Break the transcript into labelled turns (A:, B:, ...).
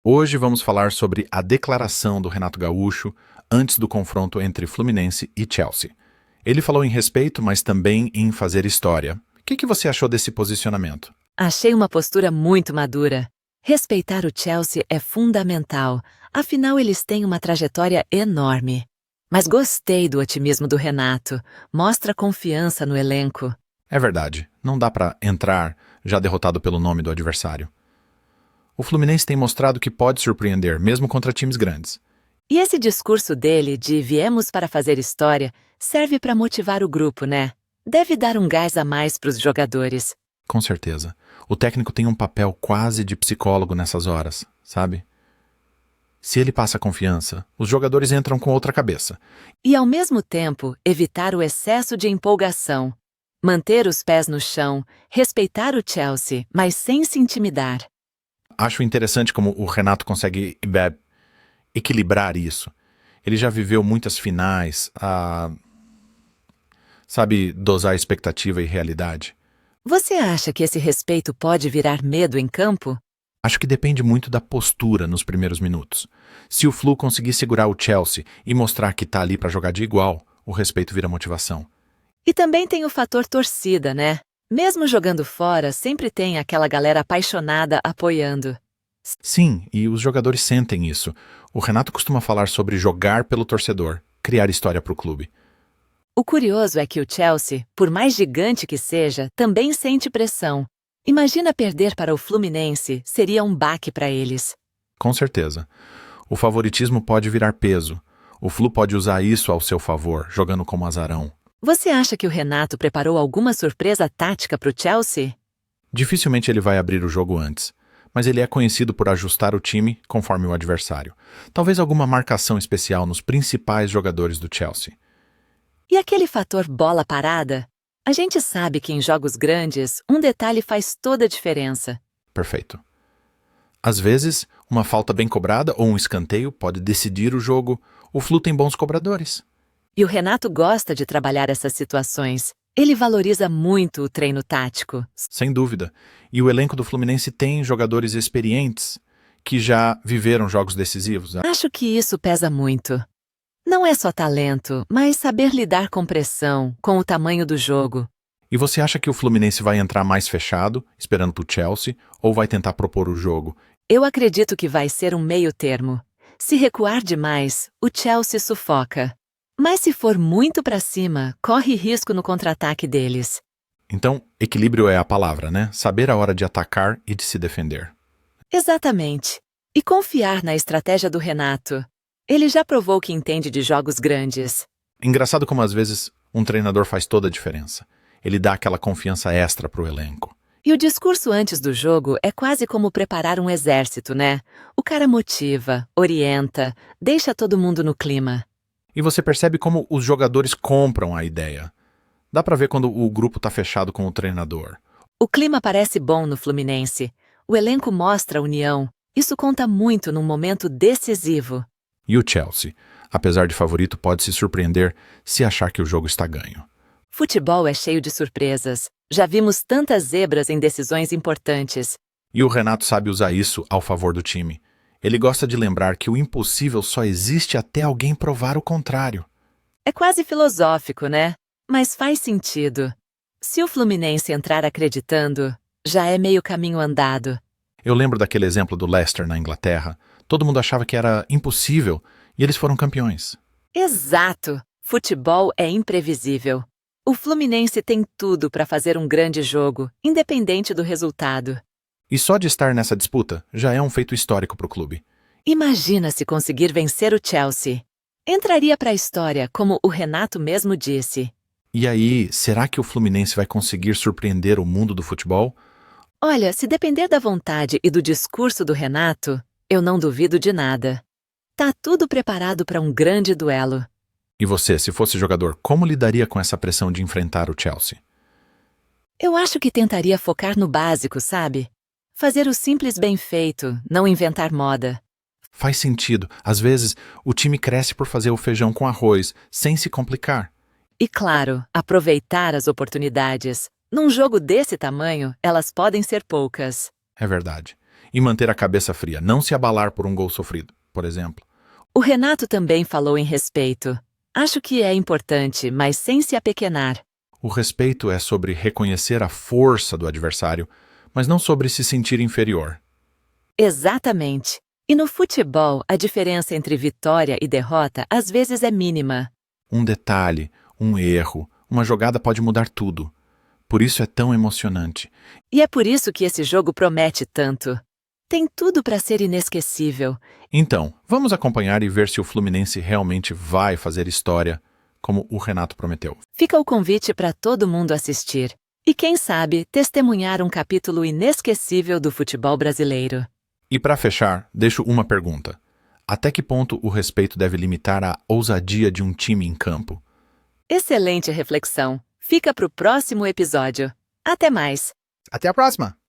A: Hoje vamos falar sobre a declaração do Renato Gaúcho antes do confronto entre Fluminense e Chelsea. Ele falou em respeito, mas também em fazer história. O que você achou desse posicionamento?
B: Achei uma postura muito madura. Respeitar o Chelsea é fundamental, afinal eles têm uma trajetória enorme. Mas gostei do otimismo do Renato, mostra confiança no elenco.
A: É verdade, não dá para entrar já derrotado pelo nome do adversário. O Fluminense tem mostrado que pode surpreender, mesmo contra times grandes.
B: E esse discurso dele de viemos para fazer história serve para motivar o grupo, né? Deve dar um gás a mais para os jogadores.
A: Com certeza. O técnico tem um papel quase de psicólogo nessas horas, sabe? Se ele passa confiança, os jogadores entram com outra cabeça.
B: E ao mesmo tempo, evitar o excesso de empolgação. Manter os pés no chão, respeitar o Chelsea, mas sem se intimidar.
A: Acho interessante como o Renato consegue equilibrar isso. Ele já viveu muitas finais, sabe, dosar expectativa e realidade.
B: Você acha que esse respeito pode virar medo em campo?
A: Acho que depende muito da postura nos primeiros minutos. Se o Flu conseguir segurar o Chelsea e mostrar que tá ali para jogar de igual, o respeito vira motivação.
B: E também tem o fator torcida, né? Mesmo jogando fora, sempre tem aquela galera apaixonada apoiando.
A: Sim, e os jogadores sentem isso. O Renato costuma falar sobre jogar pelo torcedor, criar história para o clube.
B: O curioso é que o Chelsea, por mais gigante que seja, também sente pressão. Imagina perder para o Fluminense, seria um baque para eles.
A: Com certeza. O favoritismo pode virar peso. O Flu pode usar isso ao seu favor, jogando como azarão.
B: Você acha que o Renato preparou alguma surpresa tática para o Chelsea?
A: Dificilmente ele vai abrir o jogo antes, mas ele é conhecido por ajustar o time conforme o adversário. Talvez alguma marcação especial nos principais jogadores do Chelsea.
B: E aquele fator bola parada? A gente sabe que em jogos grandes, um detalhe faz toda a diferença.
A: Perfeito. Às vezes, uma falta bem cobrada ou um escanteio pode decidir o jogo. O Flu tem bons cobradores.
B: E o Renato gosta de trabalhar essas situações. Ele valoriza muito o treino tático.
A: Sem dúvida. E o elenco do Fluminense tem jogadores experientes que já viveram jogos decisivos.
B: Acho que isso pesa muito. Não é só talento, mas saber lidar com pressão, com o tamanho do jogo.
A: E você acha que o Fluminense vai entrar mais fechado, esperando pro Chelsea, ou vai tentar propor o jogo?
B: Eu acredito que vai ser um meio termo. Se recuar demais, o Chelsea sufoca. Mas se for muito para cima, corre risco no contra-ataque deles.
A: Então, equilíbrio é a palavra, né? Saber a hora de atacar e de se defender.
B: Exatamente. E confiar na estratégia do Renato. Ele já provou que entende de jogos grandes.
A: Engraçado como às vezes um treinador faz toda a diferença. Ele dá aquela confiança extra pro elenco.
B: E o discurso antes do jogo é quase como preparar um exército, né? O cara motiva, orienta, deixa todo mundo no clima.
A: E você percebe como os jogadores compram a ideia. Dá pra ver quando o grupo tá fechado com o treinador.
B: O clima parece bom no Fluminense. O elenco mostra união. Isso conta muito num momento decisivo.
A: E o Chelsea, apesar de favorito, pode se surpreender se achar que o jogo está ganho.
B: Futebol é cheio de surpresas. Já vimos tantas zebras em decisões importantes.
A: E o Renato sabe usar isso ao favor do time. Ele gosta de lembrar que o impossível só existe até alguém provar o contrário.
B: É quase filosófico, né? Mas faz sentido. Se o Fluminense entrar acreditando, já é meio caminho andado.
A: Eu lembro daquele exemplo do Leicester na Inglaterra. Todo mundo achava que era impossível e eles foram campeões.
B: Exato! Futebol é imprevisível. O Fluminense tem tudo para fazer um grande jogo, independente do resultado.
A: E só de estar nessa disputa já é um feito histórico para o clube.
B: Imagina se conseguir vencer o Chelsea. Entraria para a história, como o Renato mesmo disse.
A: E aí, será que o Fluminense vai conseguir surpreender o mundo do futebol?
B: Olha, se depender da vontade e do discurso do Renato, eu não duvido de nada. Tá tudo preparado para um grande duelo.
A: E você, se fosse jogador, como lidaria com essa pressão de enfrentar o Chelsea?
B: Eu acho que tentaria focar no básico, sabe? Fazer o simples bem feito, não inventar moda.
A: Faz sentido. Às vezes, o time cresce por fazer o feijão com arroz, sem se complicar.
B: E claro, aproveitar as oportunidades. Num jogo desse tamanho, elas podem ser poucas.
A: É verdade. E manter a cabeça fria, não se abalar por um gol sofrido, por exemplo.
B: O Renato também falou em respeito. Acho que é importante, mas sem se apequenar.
A: O respeito é sobre reconhecer a força do adversário, mas não sobre se sentir inferior.
B: Exatamente. E no futebol, a diferença entre vitória e derrota às vezes é mínima.
A: Um detalhe, um erro, uma jogada pode mudar tudo. Por isso é tão emocionante.
B: E é por isso que esse jogo promete tanto. Tem tudo para ser inesquecível.
A: Então, vamos acompanhar e ver se o Fluminense realmente vai fazer história, como o Renato prometeu.
B: Fica o convite para todo mundo assistir. E quem sabe, testemunhar um capítulo inesquecível do futebol brasileiro.
A: E para fechar, deixo uma pergunta. Até que ponto o respeito deve limitar a ousadia de um time em campo?
B: Excelente reflexão. Fica para o próximo episódio. Até mais!
A: Até a próxima!